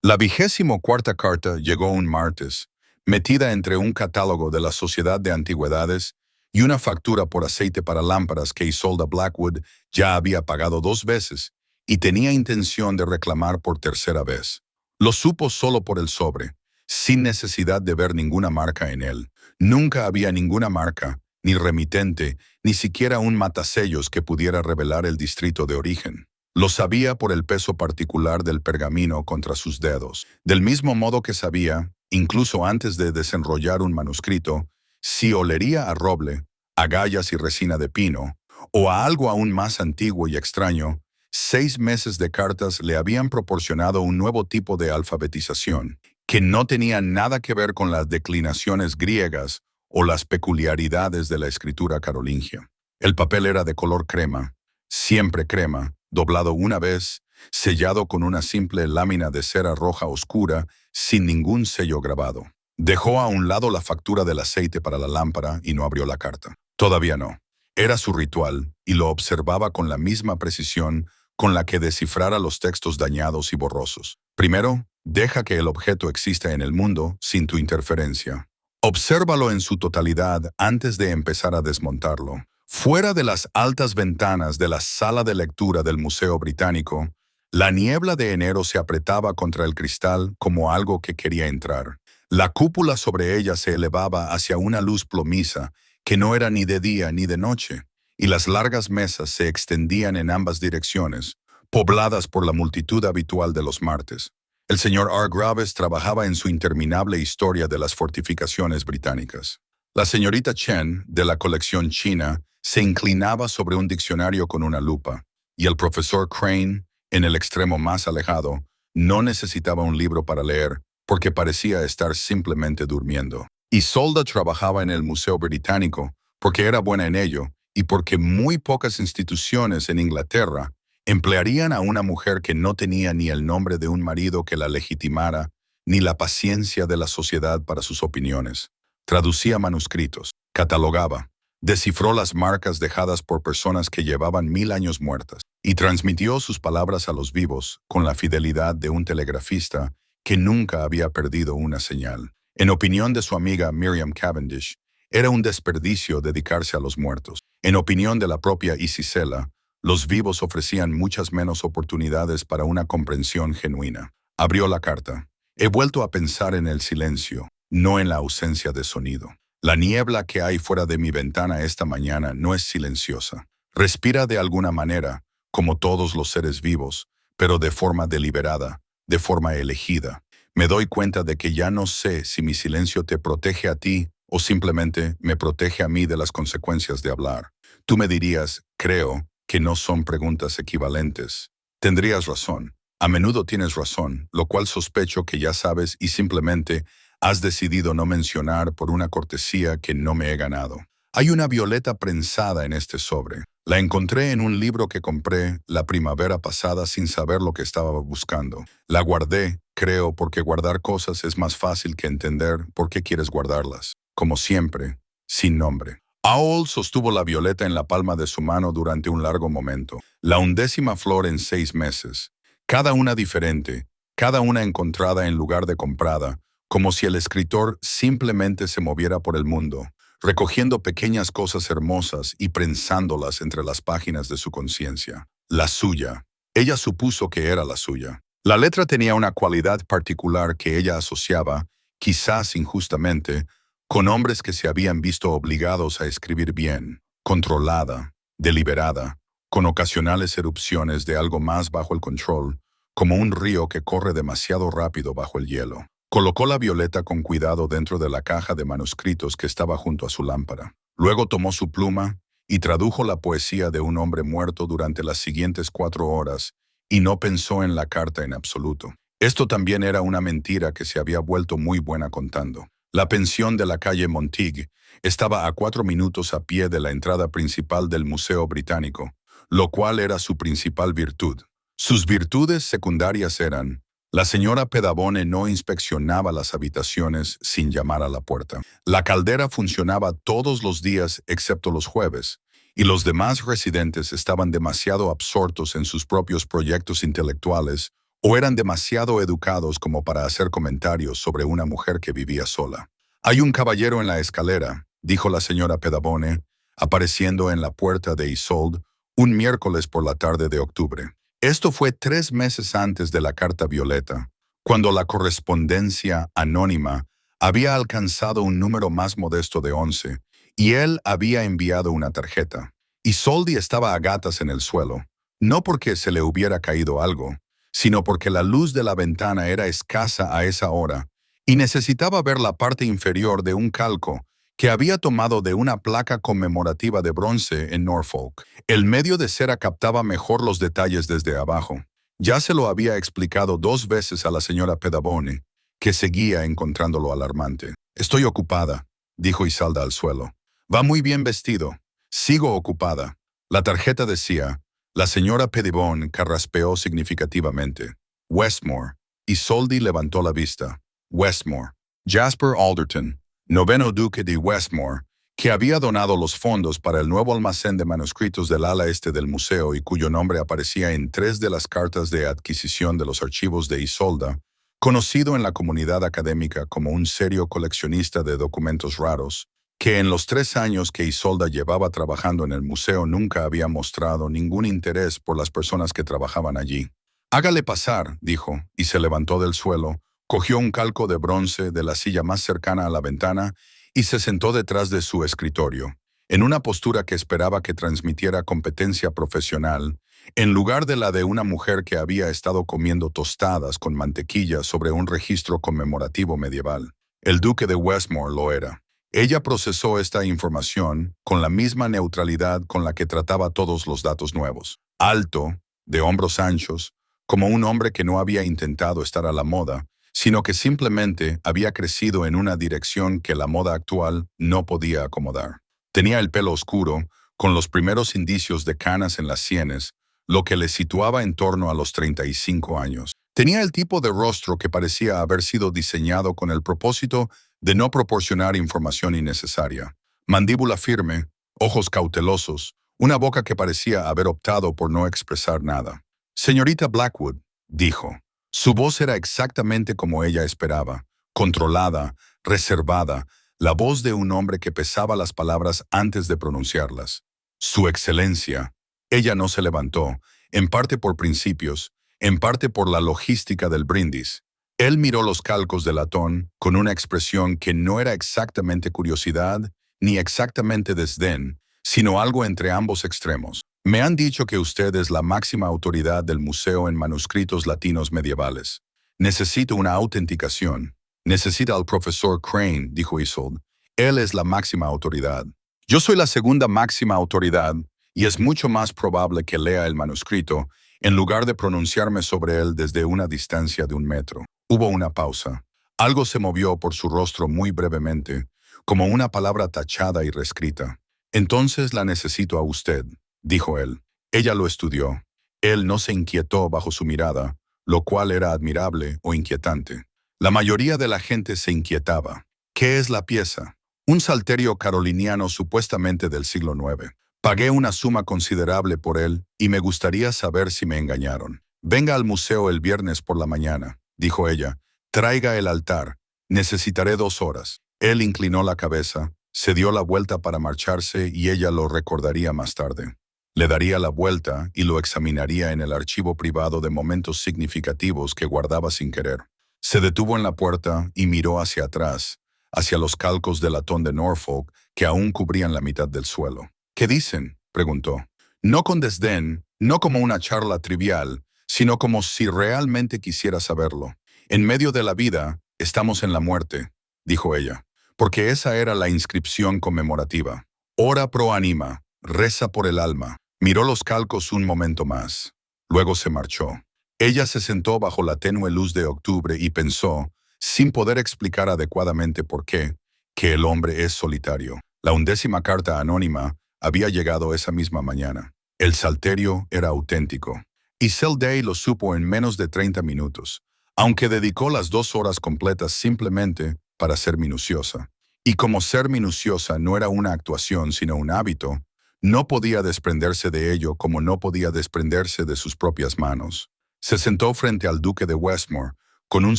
La 24ª carta llegó un martes, metida entre un catálogo de la Sociedad de Antigüedades y una factura por aceite para lámparas que Isolda Blackwood ya había pagado 2 veces y tenía intención de reclamar por tercera vez. Lo supo solo por el sobre, sin necesidad de ver ninguna marca en él. Nunca había ninguna marca, ni remitente, ni siquiera un matasellos que pudiera revelar el distrito de origen. Lo sabía por el peso particular del pergamino contra sus dedos, del mismo modo que sabía, incluso antes de desenrollar un manuscrito, si olería a roble, a gallas y resina de pino, o a algo aún más antiguo y extraño. 6 meses de cartas le habían proporcionado un nuevo tipo de alfabetización, que no tenía nada que ver con las declinaciones griegas o las peculiaridades de la escritura carolingia. El papel era de color crema, siempre crema, doblado una vez, sellado con una simple lámina de cera roja oscura, sin ningún sello grabado. Dejó a un lado la factura del aceite para la lámpara y no abrió la carta. Todavía no. Era su ritual, y lo observaba con la misma precisión con la que descifrara los textos dañados y borrosos. Primero, deja que el objeto exista en el mundo sin tu interferencia. Obsérvalo en su totalidad antes de empezar a desmontarlo. Fuera de las altas ventanas de la sala de lectura del Museo Británico, la niebla de enero se apretaba contra el cristal como algo que quería entrar. La cúpula sobre ella se elevaba hacia una luz plomiza que no era ni de día ni de noche, y las largas mesas se extendían en ambas direcciones, pobladas por la multitud habitual de los martes. El señor R. Graves trabajaba en su interminable historia de las fortificaciones británicas. La señorita Chen, de la colección china, se inclinaba sobre un diccionario con una lupa, y el profesor Crane, en el extremo más alejado, no necesitaba un libro para leer, porque parecía estar simplemente durmiendo. Isolda trabajaba en el Museo Británico porque era buena en ello, y porque muy pocas instituciones en Inglaterra emplearían a una mujer que no tenía ni el nombre de un marido que la legitimara, ni la paciencia de la sociedad para sus opiniones. Traducía manuscritos, catalogaba, descifró las marcas dejadas por personas que llevaban 1000 años muertas, y transmitió sus palabras a los vivos con la fidelidad de un telegrafista que nunca había perdido una señal. En opinión de su amiga Miriam Cavendish, era un desperdicio dedicarse a los muertos. En opinión de la propia Isisela, los vivos ofrecían muchas menos oportunidades para una comprensión genuina. Abrió la carta. He vuelto a pensar en el silencio, no en la ausencia de sonido. La niebla que hay fuera de mi ventana esta mañana no es silenciosa. Respira de alguna manera, como todos los seres vivos, pero de forma deliberada, de forma elegida. Me doy cuenta de que ya no sé si mi silencio te protege a ti o simplemente me protege a mí de las consecuencias de hablar. Tú me dirías, creo, que no son preguntas equivalentes. Tendrías razón. A menudo tienes razón, lo cual sospecho que ya sabes y simplemente has decidido no mencionar por una cortesía que no me he ganado. Hay una violeta prensada en este sobre. La encontré en un libro que compré la primavera pasada sin saber lo que estaba buscando. La guardé, creo, porque guardar cosas es más fácil que entender por qué quieres guardarlas. Como siempre, sin nombre. Owl sostuvo la violeta en la palma de su mano durante un largo momento. La 11ª flor en 6 meses. Cada una diferente, cada una encontrada en lugar de comprada, como si el escritor simplemente se moviera por el mundo, recogiendo pequeñas cosas hermosas y prensándolas entre las páginas de su conciencia. La suya. Ella supuso que era la suya. La letra tenía una cualidad particular que ella asociaba, quizás injustamente, con hombres que se habían visto obligados a escribir bien, controlada, deliberada, con ocasionales erupciones de algo más bajo el control, como un río que corre demasiado rápido bajo el hielo. Colocó la violeta con cuidado dentro de la caja de manuscritos que estaba junto a su lámpara. Luego tomó su pluma y tradujo la poesía de un hombre muerto durante las siguientes 4 horas y no pensó en la carta en absoluto. Esto también era una mentira que se había vuelto muy buena contando. La pensión de la calle Montigue estaba a 4 minutos a pie de la entrada principal del Museo Británico, lo cual era su principal virtud. Sus virtudes secundarias eran: la señora Pedabone no inspeccionaba las habitaciones sin llamar a la puerta. La caldera funcionaba todos los días excepto los jueves, y los demás residentes estaban demasiado absortos en sus propios proyectos intelectuales o eran demasiado educados como para hacer comentarios sobre una mujer que vivía sola. «Hay un caballero en la escalera», dijo la señora Pettibone, apareciendo en la puerta de Isolde un miércoles por la tarde de octubre. Esto fue 3 meses antes de la carta violeta, cuando la correspondencia anónima había alcanzado un número más modesto de 11, y él había enviado una tarjeta. Isolde estaba a gatas en el suelo, no porque se le hubiera caído algo, sino porque la luz de la ventana era escasa a esa hora y necesitaba ver la parte inferior de un calco que había tomado de una placa conmemorativa de bronce en Norfolk. El medio de cera captaba mejor los detalles desde abajo. Ya se lo había explicado 2 veces a la señora Pettibone, que seguía encontrándolo alarmante. «Estoy ocupada», dijo Isolde al suelo. «Va muy bien vestido. Sigo ocupada». La tarjeta decía: la señora Pettibone carraspeó significativamente. «Westmore». Isolde levantó la vista. «Westmore. Jasper Alderton, noveno duque de Westmore, que había donado los fondos para el nuevo almacén de manuscritos del ala este del museo y cuyo nombre aparecía en 3 de las cartas de adquisición de los archivos de Isolde, conocido en la comunidad académica como un serio coleccionista de documentos raros, que en los 3 años que Isolde llevaba trabajando en el museo nunca había mostrado ningún interés por las personas que trabajaban allí. «Hágale pasar», dijo, y se levantó del suelo, cogió un calco de bronce de la silla más cercana a la ventana y se sentó detrás de su escritorio, en una postura que esperaba que transmitiera competencia profesional, en lugar de la de una mujer que había estado comiendo tostadas con mantequilla sobre un registro conmemorativo medieval. El duque de Westmore lo era. Ella procesó esta información con la misma neutralidad con la que trataba todos los datos nuevos. Alto, de hombros anchos, como un hombre que no había intentado estar a la moda, sino que simplemente había crecido en una dirección que la moda actual no podía acomodar. Tenía el pelo oscuro, con los primeros indicios de canas en las sienes, lo que le situaba en torno a los 35 años. Tenía el tipo de rostro que parecía haber sido diseñado con el propósito de no proporcionar información innecesaria. Mandíbula firme, ojos cautelosos, una boca que parecía haber optado por no expresar nada. «Señorita Blackwood», dijo. Su voz era exactamente como ella esperaba, controlada, reservada, la voz de un hombre que pesaba las palabras antes de pronunciarlas. «Su excelencia». Ella no se levantó, en parte por principios, en parte por la logística del brindis. Él miró los calcos de latón con una expresión que no era exactamente curiosidad ni exactamente desdén, sino algo entre ambos extremos. «Me han dicho que usted es la máxima autoridad del museo en manuscritos latinos medievales. Necesito una autenticación. Necesita al profesor Crane», dijo Isolde. «Él es la máxima autoridad. Yo soy la segunda máxima autoridad, y es mucho más probable que lea el manuscrito en lugar de pronunciarme sobre él desde una distancia de 1 metro». Hubo una pausa. Algo se movió por su rostro muy brevemente, como una palabra tachada y reescrita. «Entonces la necesito a usted», dijo él. Ella lo estudió. Él no se inquietó bajo su mirada, lo cual era admirable o inquietante. La mayoría de la gente se inquietaba. «¿Qué es la pieza?» «Un salterio caroliniano supuestamente del siglo IX. Pagué una suma considerable por él y me gustaría saber si me engañaron». «Venga al museo el viernes por la mañana», dijo ella. «Traiga el altar. Necesitaré 2 horas». Él inclinó la cabeza, se dio la vuelta para marcharse y ella lo recordaría más tarde. Le daría la vuelta y lo examinaría en el archivo privado de momentos significativos que guardaba sin querer. Se detuvo en la puerta y miró hacia atrás, hacia los calcos de latón de Norfolk que aún cubrían la mitad del suelo. «¿Qué dicen?», preguntó. No con desdén, no como una charla trivial, sino como si realmente quisiera saberlo. «En medio de la vida, estamos en la muerte», dijo ella, porque esa era la inscripción conmemorativa. «Ora pro anima», reza por el alma. Miró los calcos un momento más. Luego se marchó. Ella se sentó bajo la tenue luz de octubre y pensó, sin poder explicar adecuadamente por qué, que el hombre es solitario. La 11ª carta anónima había llegado esa misma mañana. El salterio era auténtico. Isolde lo supo en menos de 30 minutos, aunque dedicó las 2 horas completas simplemente para ser minuciosa. Y como ser minuciosa no era una actuación sino un hábito, no podía desprenderse de ello como no podía desprenderse de sus propias manos. Se sentó frente al duque de Westmore, con un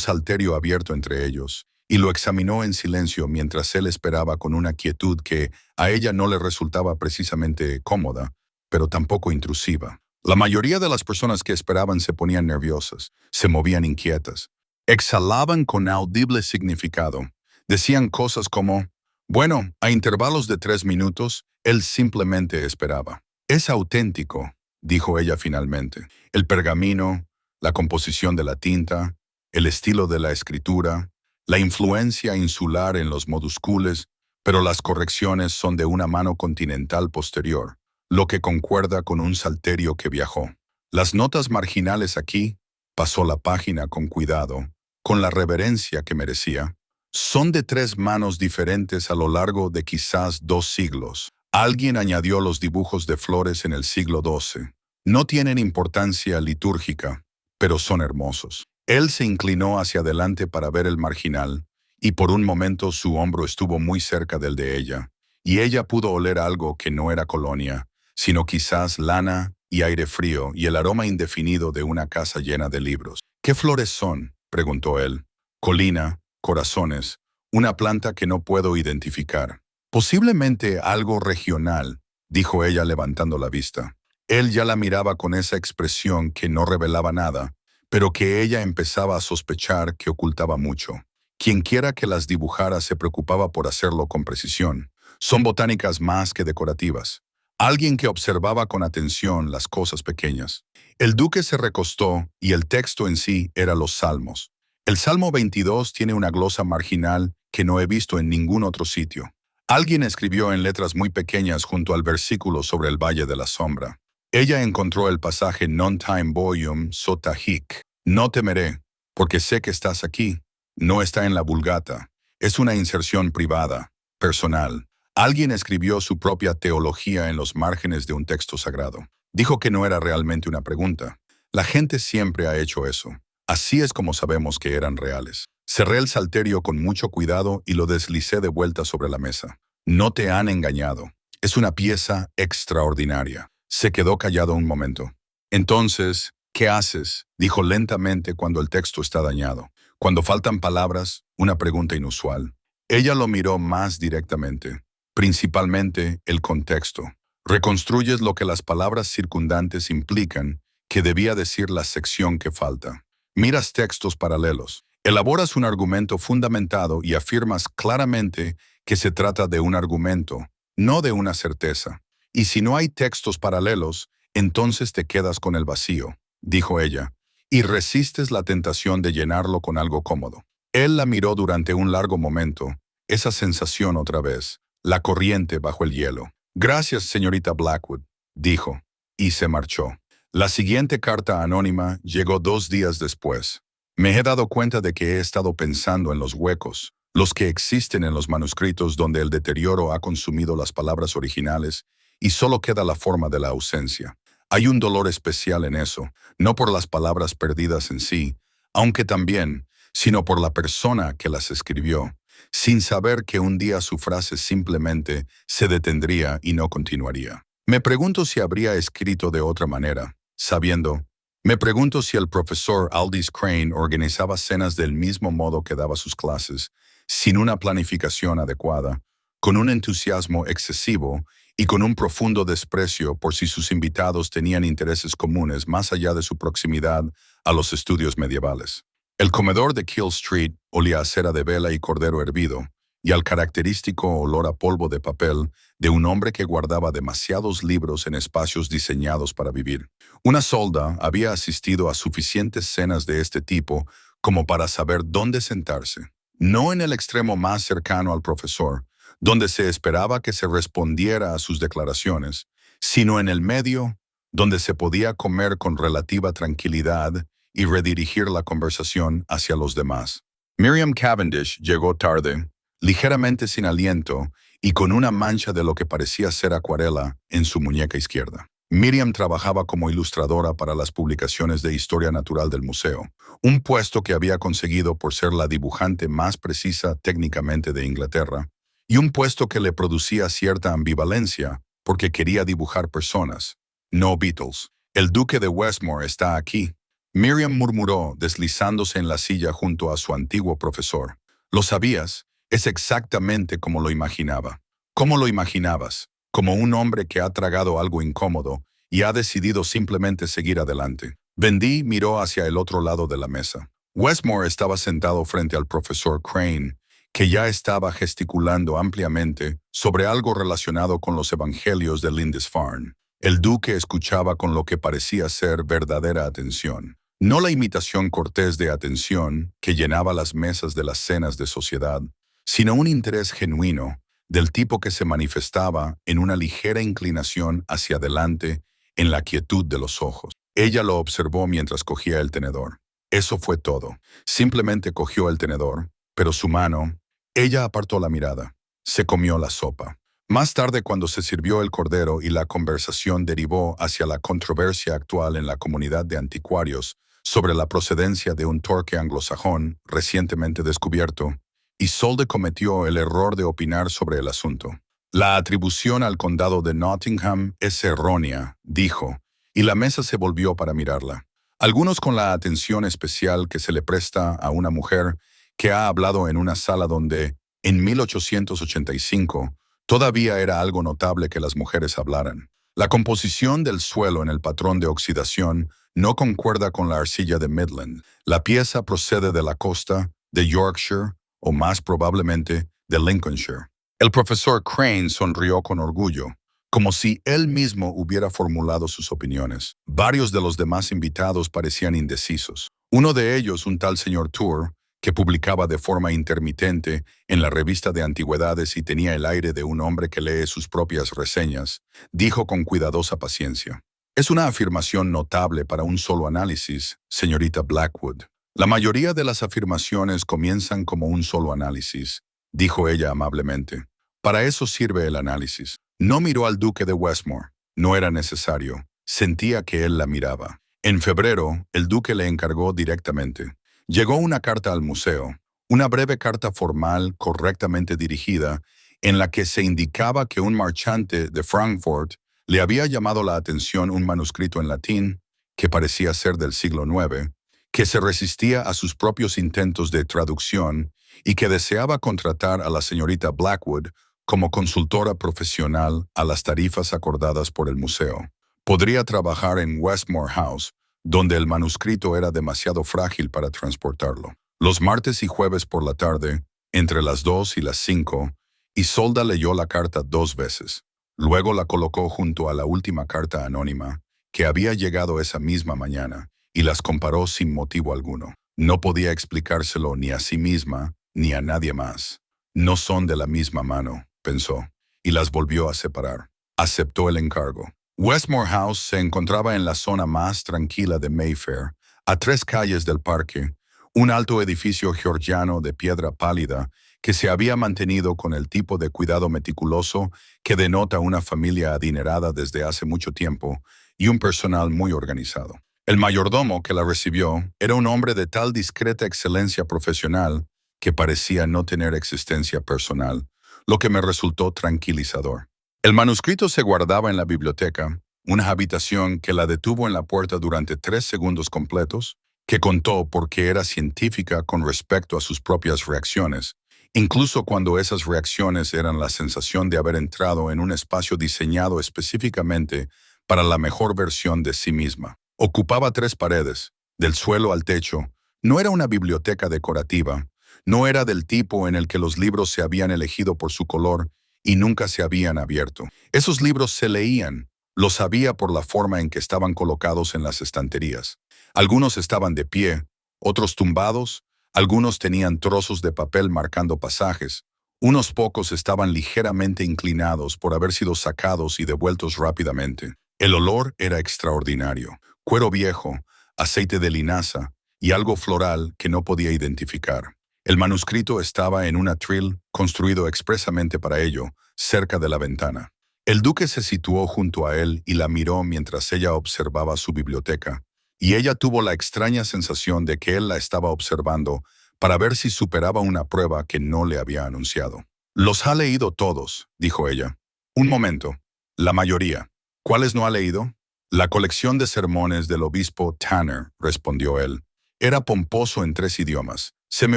salterio abierto entre ellos, y lo examinó en silencio mientras él esperaba con una quietud que a ella no le resultaba precisamente cómoda, pero tampoco intrusiva. La mayoría de las personas que esperaban se ponían nerviosas, se movían inquietas, exhalaban con audible significado. Decían cosas como, bueno, a intervalos de 3 minutos, él simplemente esperaba. Es auténtico, dijo ella finalmente. El pergamino, la composición de la tinta, el estilo de la escritura, la influencia insular en los moduscules, pero las correcciones son de una mano continental posterior, lo que concuerda con un salterio que viajó. Las notas marginales aquí, pasó la página con cuidado, con la reverencia que merecía, son de 3 manos diferentes a lo largo de quizás 2 siglos. Alguien añadió los dibujos de flores en el siglo XII. No tienen importancia litúrgica, pero son hermosos. Él se inclinó hacia adelante para ver el marginal, y por un momento su hombro estuvo muy cerca del de ella, y ella pudo oler algo que no era colonia, sino quizás lana y aire frío y el aroma indefinido de una casa llena de libros. ¿Qué flores son?, preguntó él. Colina, corazones, una planta que no puedo identificar. Posiblemente algo regional, dijo ella levantando la vista. Él ya la miraba con esa expresión que no revelaba nada, pero que ella empezaba a sospechar que ocultaba mucho. Quienquiera que las dibujara se preocupaba por hacerlo con precisión. Son botánicas más que decorativas. Alguien que observaba con atención las cosas pequeñas. El duque se recostó y el texto en sí era los Salmos. El Salmo 22 tiene una glosa marginal que no he visto en ningún otro sitio. Alguien escribió en letras muy pequeñas junto al versículo sobre el Valle de la Sombra. Ella encontró el pasaje Non time boium sota hic. No temeré, porque sé que estás aquí. No está en la Vulgata. Es una inserción privada, personal. Alguien escribió su propia teología en los márgenes de un texto sagrado. Dijo que no era realmente una pregunta. La gente siempre ha hecho eso. Así es como sabemos que eran reales. Cerré el salterio con mucho cuidado y lo deslicé de vuelta sobre la mesa. No te han engañado. Es una pieza extraordinaria. Se quedó callado un momento. Entonces, ¿qué haces?, dijo lentamente cuando el texto está dañado. Cuando faltan palabras, una pregunta inusual. Ella lo miró más directamente. Principalmente el contexto. Reconstruyes lo que las palabras circundantes implican que debía decir la sección que falta. Miras textos paralelos. Elaboras un argumento fundamentado y afirmas claramente que se trata de un argumento, no de una certeza. Y si no hay textos paralelos, entonces te quedas con el vacío, dijo ella, y resistes la tentación de llenarlo con algo cómodo. Él la miró durante un largo momento, esa sensación otra vez, la corriente bajo el hielo. Gracias, señorita Blackwood, dijo, y se marchó. La siguiente carta anónima llegó 2 días después. Me he dado cuenta de que he estado pensando en los huecos, los que existen en los manuscritos donde el deterioro ha consumido las palabras originales y solo queda la forma de la ausencia. Hay un dolor especial en eso, no por las palabras perdidas en sí, aunque también, sino por la persona que las escribió, sin saber que un día su frase simplemente se detendría y no continuaría. Me pregunto si habría escrito de otra manera, sabiendo. Me pregunto si el profesor Aldous Crane organizaba cenas del mismo modo que daba sus clases, sin una planificación adecuada, con un entusiasmo excesivo y con un profundo desprecio por si sus invitados tenían intereses comunes más allá de su proximidad a los estudios medievales. El comedor de Kill Street olía a cera de vela y cordero hervido, y al característico olor a polvo de papel de un hombre que guardaba demasiados libros en espacios diseñados para vivir. Una solda había asistido a suficientes cenas de este tipo como para saber dónde sentarse. No en el extremo más cercano al profesor, donde se esperaba que se respondiera a sus declaraciones, sino en el medio, donde se podía comer con relativa tranquilidad y redirigir la conversación hacia los demás. Miriam Cavendish llegó tarde, ligeramente sin aliento y con una mancha de lo que parecía ser acuarela en su muñeca izquierda. Miriam trabajaba como ilustradora para las publicaciones de Historia Natural del museo, un puesto que había conseguido por ser la dibujante más precisa técnicamente de Inglaterra, y un puesto que le producía cierta ambivalencia porque quería dibujar personas, no Beatles. El duque de Westmore está aquí. Miriam murmuró, deslizándose en la silla junto a su antiguo profesor. ¿Lo sabías? Es exactamente como lo imaginaba. ¿Cómo lo imaginabas? Como un hombre que ha tragado algo incómodo y ha decidido simplemente seguir adelante. Vendí miró hacia el otro lado de la mesa. Westmore estaba sentado frente al profesor Crane, que ya estaba gesticulando ampliamente sobre algo relacionado con los evangelios de Lindisfarne. El duque escuchaba con lo que parecía ser verdadera atención. No la imitación cortés de atención que llenaba las mesas de las cenas de sociedad, sino un interés genuino, del tipo que se manifestaba en una ligera inclinación hacia adelante en la quietud de los ojos. Ella lo observó mientras cogía el tenedor. Eso fue todo. Simplemente cogió el tenedor, pero su mano. Ella apartó la mirada. Se comió la sopa. Más tarde, cuando se sirvió el cordero y la conversación derivó hacia la controversia actual en la comunidad de anticuarios sobre la procedencia de un torque anglosajón recientemente descubierto, Isolde cometió el error de opinar sobre el asunto. La atribución al condado de Nottingham es errónea, dijo, y la mesa se volvió para mirarla. Algunos con la atención especial que se le presta a una mujer que ha hablado en una sala donde, en 1885, todavía era algo notable que las mujeres hablaran. La composición del suelo en el patrón de oxidación no concuerda con la arcilla de Midland. La pieza procede de la costa, de Yorkshire, o más probablemente de Lincolnshire. El profesor Crane sonrió con orgullo, como si él mismo hubiera formulado sus opiniones. Varios de los demás invitados parecían indecisos. Uno de ellos, un tal señor Tour, que publicaba de forma intermitente en la revista de antigüedades y tenía el aire de un hombre que lee sus propias reseñas, dijo con cuidadosa paciencia: «Es una afirmación notable para un solo análisis, señorita Blackwood. La mayoría de las afirmaciones comienzan como un solo análisis», dijo ella amablemente. «Para eso sirve el análisis». No miró al duque de Westmore. No era necesario. Sentía que él la miraba. En febrero, el duque le encargó directamente. Llegó una carta al museo, una breve carta formal correctamente dirigida, en la que se indicaba que un marchante de Frankfurt le había llamado la atención un manuscrito en latín, que parecía ser del siglo IX, que se resistía a sus propios intentos de traducción y que deseaba contratar a la señorita Blackwood como consultora profesional a las tarifas acordadas por el museo. Podría trabajar en Westmore House, donde el manuscrito era demasiado frágil para transportarlo. Los martes y jueves por la tarde, entre las 2 y las 5, Isolda leyó la carta 2 veces. Luego la colocó junto a la última carta anónima, que había llegado esa misma mañana, y las comparó sin motivo alguno. No podía explicárselo ni a sí misma, ni a nadie más. No son de la misma mano, pensó, y las volvió a separar. Aceptó el encargo. Westmore House se encontraba en la zona más tranquila de Mayfair, a 3 calles del parque, un alto edificio georgiano de piedra pálida que se había mantenido con el tipo de cuidado meticuloso que denota una familia adinerada desde hace mucho tiempo y un personal muy organizado. El mayordomo que la recibió era un hombre de tal discreta excelencia profesional que parecía no tener existencia personal, lo que me resultó tranquilizador. El manuscrito se guardaba en la biblioteca, una habitación que la detuvo en la puerta durante 3 segundos completos, que contó porque era científica con respecto a sus propias reacciones, incluso cuando esas reacciones eran la sensación de haber entrado en un espacio diseñado específicamente para la mejor versión de sí misma. Ocupaba 3 paredes, del suelo al techo. No era una biblioteca decorativa, no era del tipo en el que los libros se habían elegido por su color y nunca se habían abierto. Esos libros se leían, lo sabía por la forma en que estaban colocados en las estanterías. Algunos estaban de pie, otros tumbados, algunos tenían trozos de papel marcando pasajes, unos pocos estaban ligeramente inclinados por haber sido sacados y devueltos rápidamente. El olor era extraordinario, cuero viejo, aceite de linaza y algo floral que no podía identificar. El manuscrito estaba en un atril construido expresamente para ello, cerca de la ventana. El duque se situó junto a él y la miró mientras ella observaba su biblioteca, y ella tuvo la extraña sensación de que él la estaba observando para ver si superaba una prueba que no le había anunciado. «Los ha leído todos», dijo ella. «Un momento. La mayoría. ¿Cuáles no ha leído?» La colección de sermones del obispo Tanner, respondió él. Era pomposo en 3 idiomas. Se me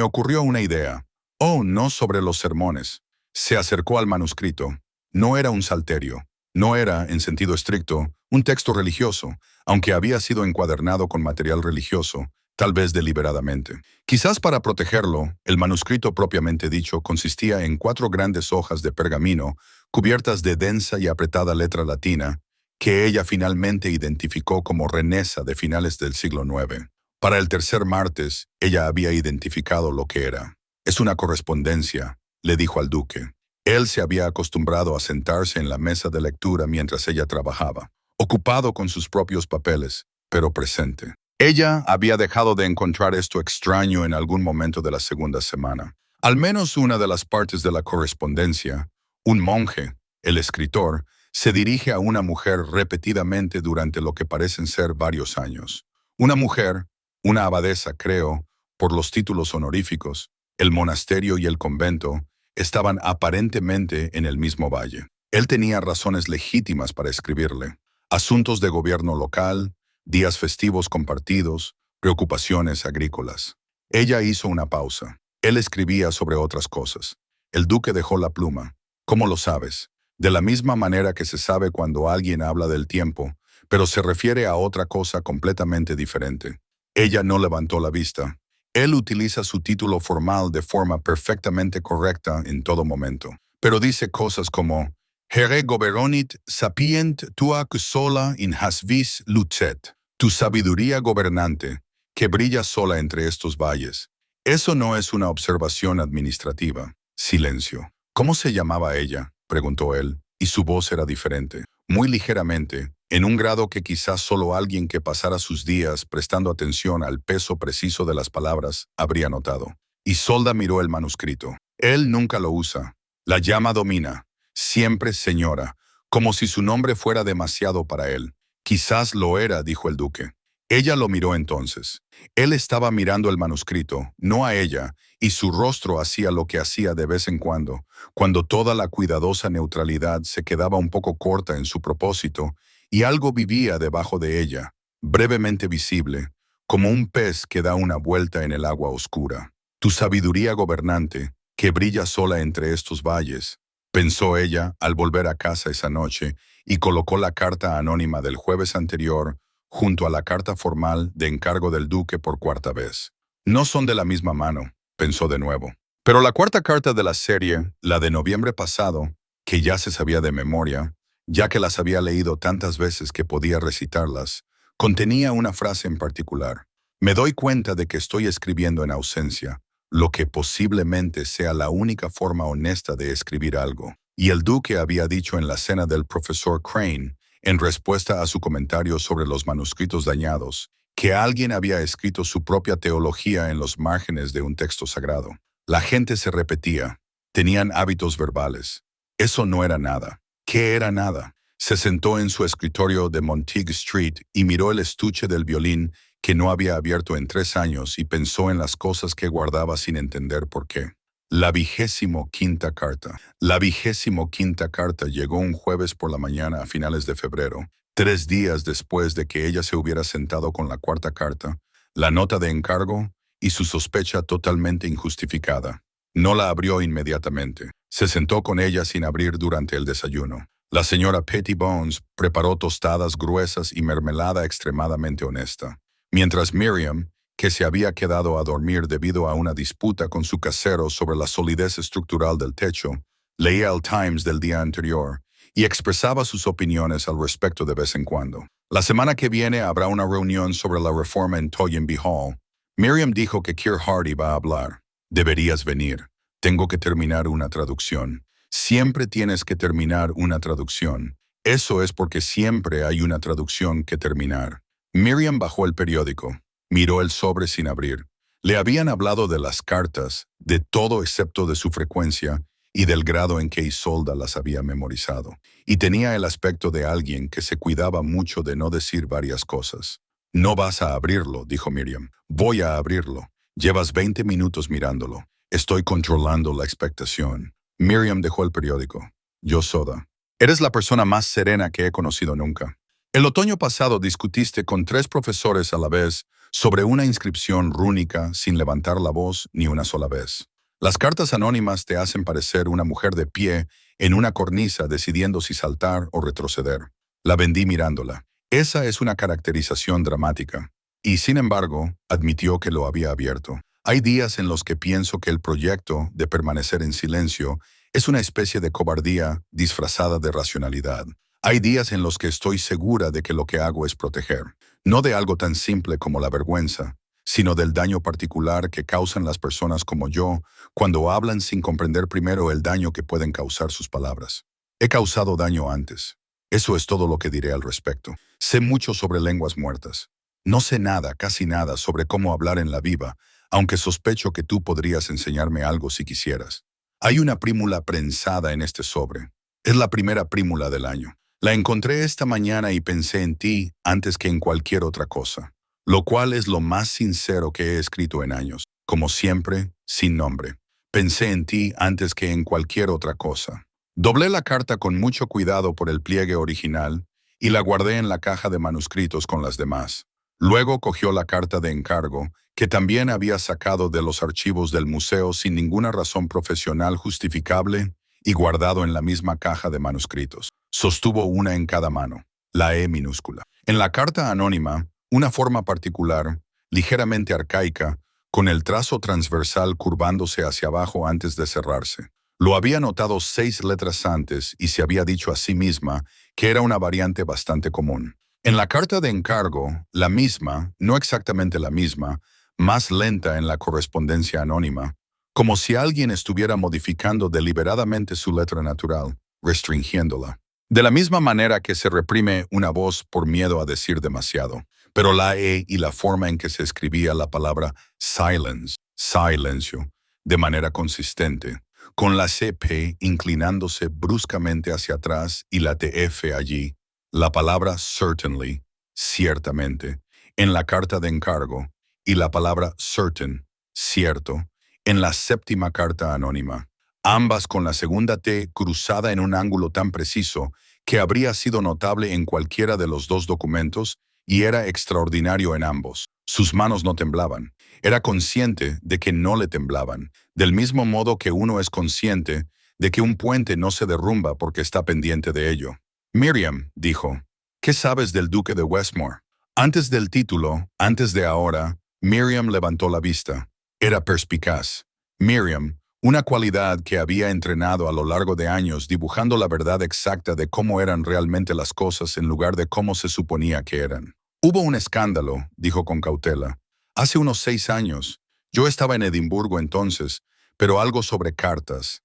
ocurrió una idea. Oh, no sobre los sermones. Se acercó al manuscrito. No era un salterio. No era, en sentido estricto, un texto religioso, aunque había sido encuadernado con material religioso, tal vez deliberadamente. Quizás para protegerlo, el manuscrito propiamente dicho consistía en 4 grandes hojas de pergamino cubiertas de densa y apretada letra latina, que ella finalmente identificó como renesa de finales del siglo IX. Para el tercer martes, ella había identificado lo que era. Es una correspondencia, le dijo al duque. Él se había acostumbrado a sentarse en la mesa de lectura mientras ella trabajaba, ocupado con sus propios papeles, pero presente. Ella había dejado de encontrar esto extraño en algún momento de la segunda semana. Al menos una de las partes de la correspondencia, un monje, el escritor, se dirige a una mujer repetidamente durante lo que parecen ser varios años. Una mujer, una abadesa, creo, por los títulos honoríficos, el monasterio y el convento, estaban aparentemente en el mismo valle. Él tenía razones legítimas para escribirle. Asuntos de gobierno local, días festivos compartidos, preocupaciones agrícolas. Ella hizo una pausa. Él escribía sobre otras cosas. El duque dejó la pluma. ¿Cómo lo sabes? De la misma manera que se sabe cuando alguien habla del tiempo, pero se refiere a otra cosa completamente diferente. Ella no levantó la vista. Él utiliza su título formal de forma perfectamente correcta en todo momento, pero dice cosas como «Here goberonit sapient tua que sola in hasvis lucet», tu sabiduría gobernante, que brilla sola entre estos valles. Eso no es una observación administrativa. Silencio. ¿Cómo se llamaba ella?, preguntó él, y su voz era diferente, muy ligeramente, en un grado que quizás solo alguien que pasara sus días prestando atención al peso preciso de las palabras habría notado. Isolda miró el manuscrito. Él nunca lo usa. La llama domina. Siempre señora, como si su nombre fuera demasiado para él. Quizás lo era, dijo el duque. Ella lo miró entonces. Él estaba mirando el manuscrito, no a ella, y su rostro hacía lo que hacía de vez en cuando toda la cuidadosa neutralidad se quedaba un poco corta en su propósito, y algo vivía debajo de ella, brevemente visible, como un pez que da una vuelta en el agua oscura. Tu sabiduría gobernante, que brilla sola entre estos valles, pensó ella al volver a casa esa noche, y colocó la carta anónima del jueves anterior junto a la carta formal de encargo del duque por 4ª vez. No son de la misma mano, pensó de nuevo. Pero la 4ª carta de la serie, la de noviembre pasado, que ya se sabía de memoria, ya que las había leído tantas veces que podía recitarlas, contenía una frase en particular. Me doy cuenta de que estoy escribiendo en ausencia, lo que posiblemente sea la única forma honesta de escribir algo. Y el duque había dicho en la cena del profesor Crane, en respuesta a su comentario sobre los manuscritos dañados, que alguien había escrito su propia teología en los márgenes de un texto sagrado. La gente se repetía. Tenían hábitos verbales. Eso no era nada. ¿Qué era nada? Se sentó en su escritorio de Montague Street y miró el estuche del violín que no había abierto en 3 años y pensó en las cosas que guardaba sin entender por qué. La 25ª carta. La 25ª carta llegó un jueves por la mañana a finales de febrero, 3 días después de que ella se hubiera sentado con la 4ª carta, la nota de encargo y su sospecha totalmente injustificada. No la abrió inmediatamente. Se sentó con ella sin abrir durante el desayuno. La señora Pettibones preparó tostadas gruesas y mermelada extremadamente honesta, mientras Miriam, que se había quedado a dormir debido a una disputa con su casero sobre la solidez estructural del techo, leía el Times del día anterior y expresaba sus opiniones al respecto de vez en cuando. La semana que viene habrá una reunión sobre la reforma en Toynbee Hall. Miriam dijo que Keir Hardie va a hablar. Deberías venir. Tengo que terminar una traducción. Siempre tienes que terminar una traducción. Eso es porque siempre hay una traducción que terminar. Miriam bajó el periódico. Miró el sobre sin abrir. Le habían hablado de las cartas, de todo excepto de su frecuencia y del grado en que Isolda las había memorizado. Y tenía el aspecto de alguien que se cuidaba mucho de no decir varias cosas. No vas a abrirlo, dijo Miriam. Voy a abrirlo. Llevas 20 minutos mirándolo. Estoy controlando la expectación. Miriam dejó el periódico. Yo soda. Eres la persona más serena que he conocido nunca. El otoño pasado discutiste con 3 profesores a la vez sobre una inscripción rúnica sin levantar la voz ni una sola vez. Las cartas anónimas te hacen parecer una mujer de pie en una cornisa decidiendo si saltar o retroceder. La vendí mirándola. Esa es una caracterización dramática. Y sin embargo, admitió que lo había abierto. Hay días en los que pienso que el proyecto de permanecer en silencio es una especie de cobardía disfrazada de racionalidad. Hay días en los que estoy segura de que lo que hago es proteger, no de algo tan simple como la vergüenza, sino del daño particular que causan las personas como yo cuando hablan sin comprender primero el daño que pueden causar sus palabras. He causado daño antes. Eso es todo lo que diré al respecto. Sé mucho sobre lenguas muertas. No sé nada, casi nada, sobre cómo hablar en la viva, aunque sospecho que tú podrías enseñarme algo si quisieras. Hay una prímula prensada en este sobre. Es la primera prímula del año. La encontré esta mañana y pensé en ti antes que en cualquier otra cosa, lo cual es lo más sincero que he escrito en años. Como siempre, sin nombre. Pensé en ti antes que en cualquier otra cosa. Doblé la carta con mucho cuidado por el pliegue original y la guardé en la caja de manuscritos con las demás. Luego cogió la carta de encargo, que también había sacado de los archivos del museo sin ninguna razón profesional justificable y guardado en la misma caja de manuscritos. Sostuvo una en cada mano, la E minúscula. En la carta anónima, una forma particular, ligeramente arcaica, con el trazo transversal curvándose hacia abajo antes de cerrarse. Lo había notado 6 letras antes y se había dicho a sí misma que era una variante bastante común. En la carta de encargo, la misma, no exactamente la misma, más lenta en la correspondencia anónima, como si alguien estuviera modificando deliberadamente su letra natural, restringiéndola. De la misma manera que se reprime una voz por miedo a decir demasiado. Pero la E y la forma en que se escribía la palabra silence, silencio, de manera consistente, con la CP inclinándose bruscamente hacia atrás y la TF allí, la palabra certainly, ciertamente, en la carta de encargo, y la palabra certain, cierto, en la 7ª carta anónima. Ambas con la segunda T cruzada en un ángulo tan preciso que habría sido notable en cualquiera de los 2 documentos y era extraordinario en ambos. Sus manos no temblaban. Era consciente de que no le temblaban, del mismo modo que uno es consciente de que un puente no se derrumba porque está pendiente de ello. Miriam, dijo, ¿qué sabes del duque de Westmore? Antes del título, antes de ahora, Miriam levantó la vista. Era perspicaz. Miriam, una cualidad que había entrenado a lo largo de años dibujando la verdad exacta de cómo eran realmente las cosas en lugar de cómo se suponía que eran. Hubo un escándalo, dijo con cautela. Hace unos 6 años. Yo estaba en Edimburgo entonces, pero algo sobre cartas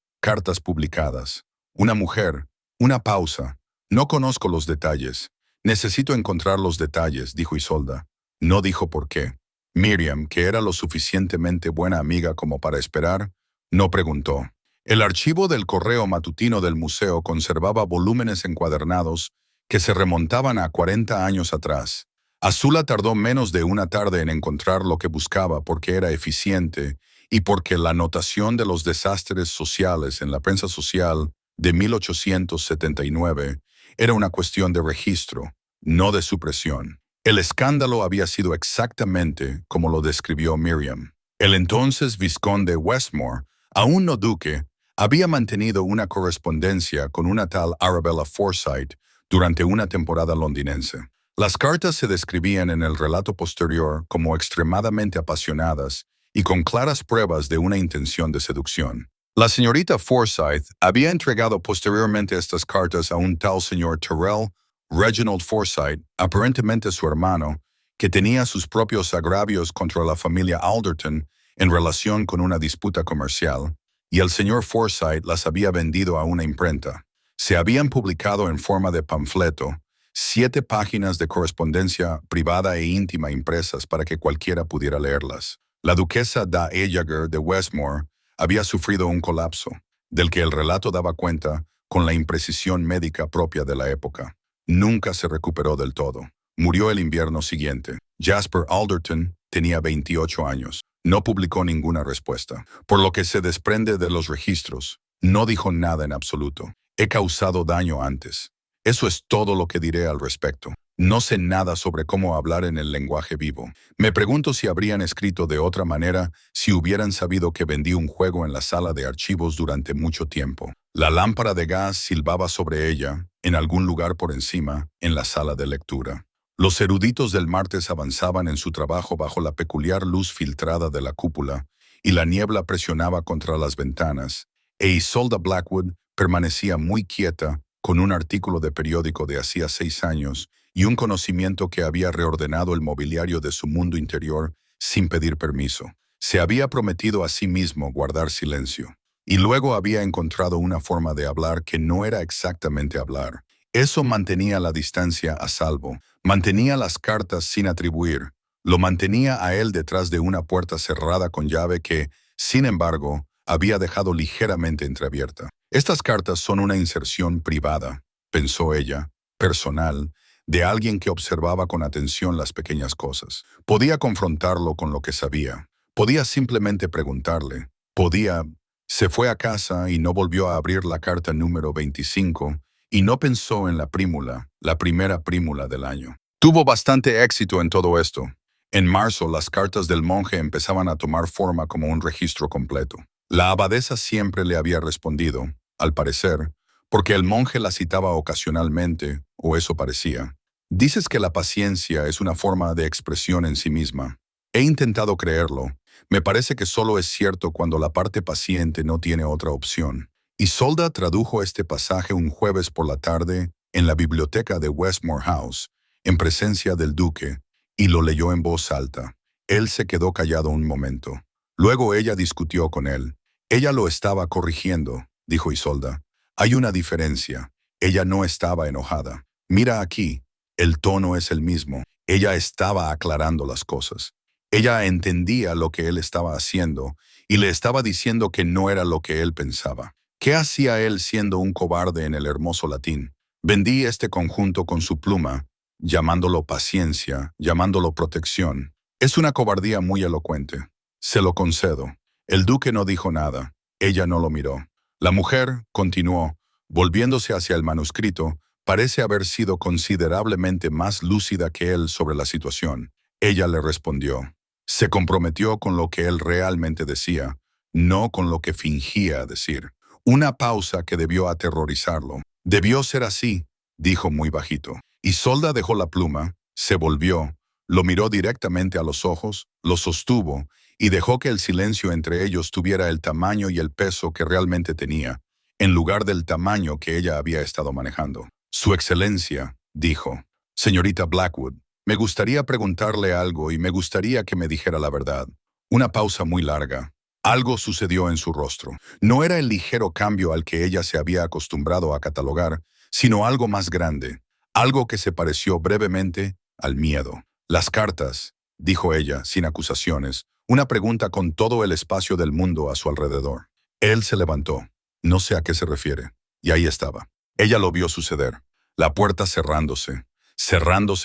publicadas. Una mujer, una pausa. No conozco los detalles. Necesito encontrar los detalles, dijo Isolda. No dijo por qué. Miriam, que era lo suficientemente buena amiga como para esperar, no preguntó. El archivo del correo matutino del museo conservaba volúmenes encuadernados que se remontaban a 40 años atrás. Azula tardó menos de una tarde en encontrar lo que buscaba porque era eficiente y porque la notación de los desastres sociales en la prensa social de 1879 era una cuestión de registro, no de supresión. El escándalo había sido exactamente como lo describió Miriam. El entonces vizconde Westmore, aún no duque, había mantenido una correspondencia con una tal Arabella Forsyth durante una temporada londinense. Las cartas se describían en el relato posterior como extremadamente apasionadas y con claras pruebas de una intención de seducción. La señorita Forsyth había entregado posteriormente estas cartas a un tal señor Tyrrell Reginald Forsyth, aparentemente su hermano, que tenía sus propios agravios contra la familia Alderton en relación con una disputa comercial, y el señor Forsyth las había vendido a una imprenta. Se habían publicado en forma de panfleto 7 páginas de correspondencia privada e íntima impresas para que cualquiera pudiera leerlas. La duquesa d'Ajager de Westmore había sufrido un colapso, del que el relato daba cuenta con la imprecisión médica propia de la época. Nunca se recuperó del todo. Murió el invierno siguiente. Jasper Alderton tenía 28 años. No publicó ninguna respuesta. Por lo que se desprende de los registros, no dijo nada en absoluto. He causado daño antes. Eso es todo lo que diré al respecto. No sé nada sobre cómo hablar en el lenguaje vivo. Me pregunto si habrían escrito de otra manera si hubieran sabido que vendí un juego en la sala de archivos durante mucho tiempo. La lámpara de gas silbaba sobre ella, en algún lugar por encima, en la sala de lectura. Los eruditos del martes avanzaban en su trabajo bajo la peculiar luz filtrada de la cúpula, y la niebla presionaba contra las ventanas, e Isolda Blackwood permanecía muy quieta, con un artículo de periódico de hacía 6 años, y un conocimiento que había reordenado el mobiliario de su mundo interior sin pedir permiso. Se había prometido a sí mismo guardar silencio, y luego había encontrado una forma de hablar que no era exactamente hablar. Eso mantenía la distancia a salvo, mantenía las cartas sin atribuir, lo mantenía a él detrás de una puerta cerrada con llave que, sin embargo, había dejado ligeramente entreabierta. Estas cartas son una inserción privada, pensó ella, personal, de alguien que observaba con atención las pequeñas cosas. Podía confrontarlo con lo que sabía. Podía simplemente preguntarle. Podía... Se fue a casa y no volvió a abrir la carta número 25 y no pensó en la prímula, la primera prímula del año. Tuvo bastante éxito en todo esto. En marzo, las cartas del monje empezaban a tomar forma como un registro completo. La abadesa siempre le había respondido, al parecer, porque el monje la citaba ocasionalmente, o eso parecía. Dices que la paciencia es una forma de expresión en sí misma. He intentado creerlo. Me parece que solo es cierto cuando la parte paciente no tiene otra opción. Isolda tradujo este pasaje un jueves por la tarde en la biblioteca de Westmore House, en presencia del duque, y lo leyó en voz alta. Él se quedó callado un momento. Luego ella discutió con él. Ella lo estaba corrigiendo, dijo Isolda. Hay una diferencia. Ella no estaba enojada. Mira aquí, el tono es el mismo. Ella estaba aclarando las cosas. Ella entendía lo que él estaba haciendo y le estaba diciendo que no era lo que él pensaba. ¿Qué hacía él siendo un cobarde en el hermoso latín? Vendí este conjunto con su pluma, llamándolo paciencia, llamándolo protección. Es una cobardía muy elocuente. Se lo concedo. El duque no dijo nada. Ella no lo miró. La mujer, continuó, volviéndose hacia el manuscrito, parece haber sido considerablemente más lúcida que él sobre la situación. Ella le respondió. Se comprometió con lo que él realmente decía, no con lo que fingía decir. Una pausa que debió aterrorizarlo. Debió ser así, dijo muy bajito. Isolda dejó la pluma, se volvió, lo miró directamente a los ojos, lo sostuvo y dejó que el silencio entre ellos tuviera el tamaño y el peso que realmente tenía, en lugar del tamaño que ella había estado manejando. Su excelencia, dijo. Señorita Blackwood, me gustaría preguntarle algo y me gustaría que me dijera la verdad. Una pausa muy larga. Algo sucedió en su rostro. No era el ligero cambio al que ella se había acostumbrado a catalogar, sino algo más grande, algo que se pareció brevemente al miedo. Las cartas, dijo ella, sin acusaciones, una pregunta con todo el espacio del mundo a su alrededor. Él se levantó. No sé a qué se refiere. Y ahí estaba. Ella lo vio suceder. La puerta cerrándose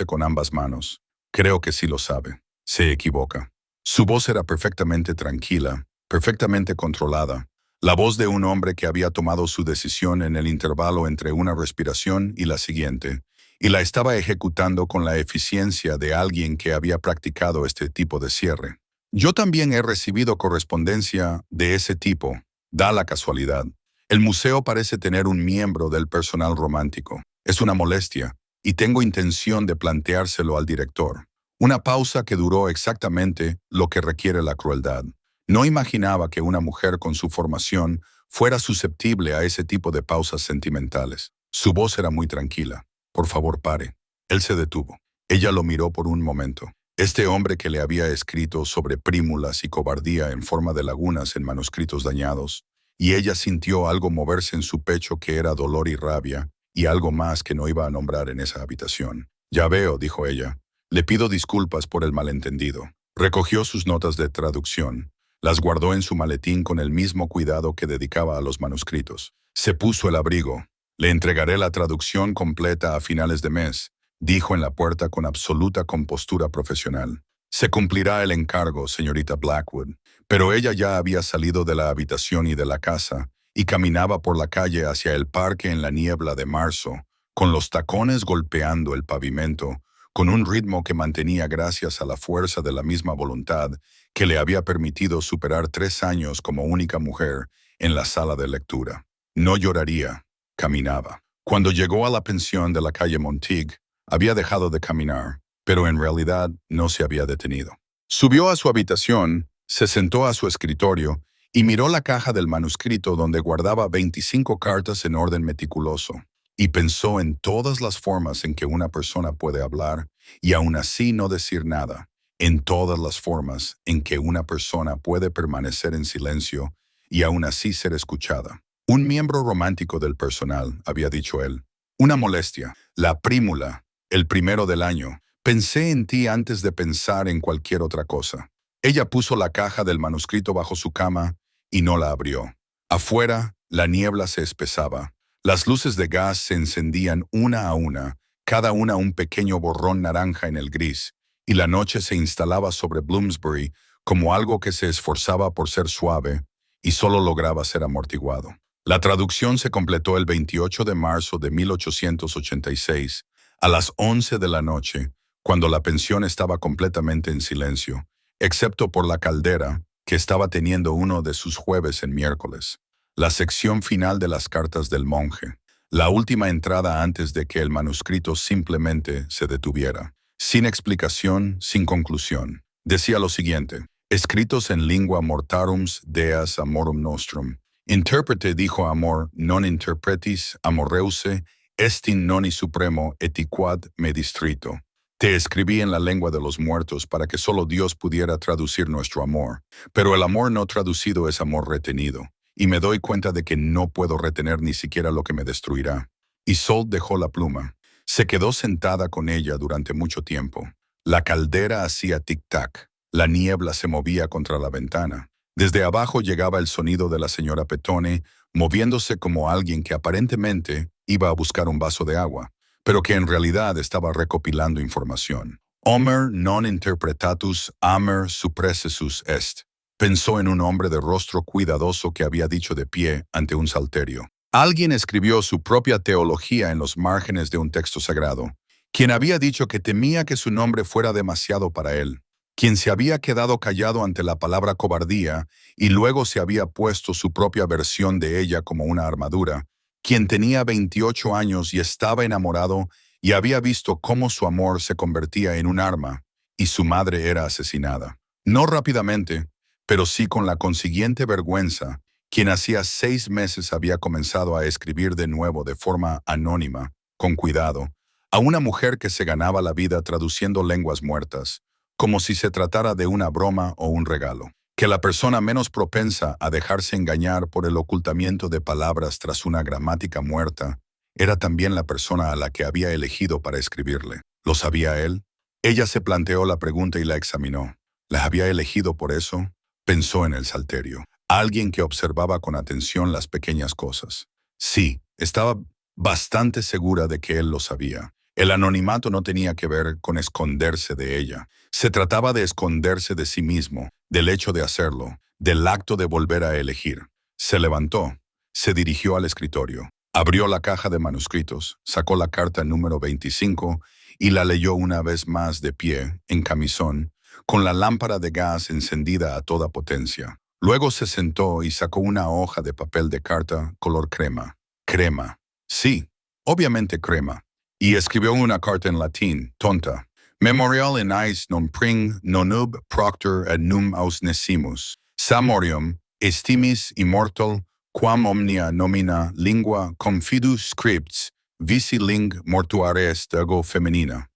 con ambas manos. Creo que sí lo sabe. Se equivoca. Su voz era perfectamente tranquila, perfectamente controlada. La voz de un hombre que había tomado su decisión en el intervalo entre una respiración y la siguiente, y la estaba ejecutando con la eficiencia de alguien que había practicado este tipo de cierre. Yo también he recibido correspondencia de ese tipo. Da la casualidad. El museo parece tener un miembro del personal romántico. Es una molestia, y tengo intención de planteárselo al director. Una pausa que duró exactamente lo que requiere la crueldad. No imaginaba que una mujer con su formación fuera susceptible a ese tipo de pausas sentimentales. Su voz era muy tranquila. Por favor, pare. Él se detuvo. Ella lo miró por un momento. Este hombre que le había escrito sobre prímulas y cobardía en forma de lagunas en manuscritos dañados, y ella sintió algo moverse en su pecho que era dolor y rabia, y algo más que no iba a nombrar en esa habitación. Ya veo, dijo ella. Le pido disculpas por el malentendido. Recogió sus notas de traducción. Las guardó en su maletín con el mismo cuidado que dedicaba a los manuscritos. Se puso el abrigo. Le entregaré la traducción completa a finales de mes, dijo en la puerta con absoluta compostura profesional. Se cumplirá el encargo, señorita Blackwood. Pero ella ya había salido de la habitación y de la casa, y caminaba por la calle hacia el parque en la niebla de marzo, con los tacones golpeando el pavimento, con un ritmo que mantenía gracias a la fuerza de la misma voluntad que le había permitido superar 3 años como única mujer en la sala de lectura. No lloraría, caminaba. Cuando llegó a la pensión de la calle Montigue, había dejado de caminar, pero en realidad no se había detenido. Subió a su habitación, se sentó a su escritorio y miró la caja del manuscrito donde guardaba 25 cartas en orden meticuloso, y pensó en todas las formas en que una persona puede hablar y aún así no decir nada, en todas las formas en que una persona puede permanecer en silencio y aún así ser escuchada. Un miembro romántico del personal, había dicho él. Una molestia, la prímula, el primero del año. Pensé en ti antes de pensar en cualquier otra cosa. Ella puso la caja del manuscrito bajo su cama y no la abrió. Afuera, la niebla se espesaba. Las luces de gas se encendían una a una, cada una un pequeño borrón naranja en el gris, y la noche se instalaba sobre Bloomsbury como algo que se esforzaba por ser suave y solo lograba ser amortiguado. La traducción se completó el 28 de marzo de 1886, a las 11 de la noche, cuando la pensión estaba completamente en silencio, excepto por la caldera, que estaba teniendo uno de sus jueves en miércoles. La sección final de las cartas del monje, la última entrada antes de que el manuscrito simplemente se detuviera. Sin explicación, sin conclusión. Decía lo siguiente: escritos en lingua mortarums deas amorum nostrum. Interprete dijo amor, non interpretis amoreuse, estin noni supremo etiquad me distrito. Te escribí en la lengua de los muertos para que solo Dios pudiera traducir nuestro amor. Pero el amor no traducido es amor retenido, y me doy cuenta de que no puedo retener ni siquiera lo que me destruirá. Isolde dejó la pluma. Se quedó sentada con ella durante mucho tiempo. La caldera hacía tic-tac. La niebla se movía contra la ventana. Desde abajo llegaba el sonido de la señora Petone, moviéndose como alguien que aparentemente iba a buscar un vaso de agua, pero que en realidad estaba recopilando información. Homer non interpretatus amer suppressus est. Pensó en un hombre de rostro cuidadoso que había dicho de pie ante un salterio. Alguien escribió su propia teología en los márgenes de un texto sagrado, quien había dicho que temía que su nombre fuera demasiado para él, quien se había quedado callado ante la palabra cobardía y luego se había puesto su propia versión de ella como una armadura, quien tenía 28 años y estaba enamorado y había visto cómo su amor se convertía en un arma y su madre era asesinada. No rápidamente, pero sí con la consiguiente vergüenza, quien hacía 6 meses había comenzado a escribir de nuevo de forma anónima, con cuidado, a una mujer que se ganaba la vida traduciendo lenguas muertas, como si se tratara de una broma o un regalo. Que la persona menos propensa a dejarse engañar por el ocultamiento de palabras tras una gramática muerta era también la persona a la que había elegido para escribirle. ¿Lo sabía él? Ella se planteó la pregunta y la examinó. ¿La había elegido por eso? Pensó en el salterio. Alguien que observaba con atención las pequeñas cosas. Sí, estaba bastante segura de que él lo sabía. El anonimato no tenía que ver con esconderse de ella. Se trataba de esconderse de sí mismo, del hecho de hacerlo, del acto de volver a elegir. Se levantó, se dirigió al escritorio, abrió la caja de manuscritos, sacó la carta número 25 y la leyó una vez más de pie, en camisón, con la lámpara de gas encendida a toda potencia. Luego se sentó y sacó una hoja de papel de carta color crema. Crema. Sí, obviamente crema. Y escribió una carta en latín, tonta. Memorial in eis non pring nonub proctor ad num ausnesimus. Samorium estimis immortal quam omnia nomina lingua confidus scripts visi ling mortuare est ego femenina.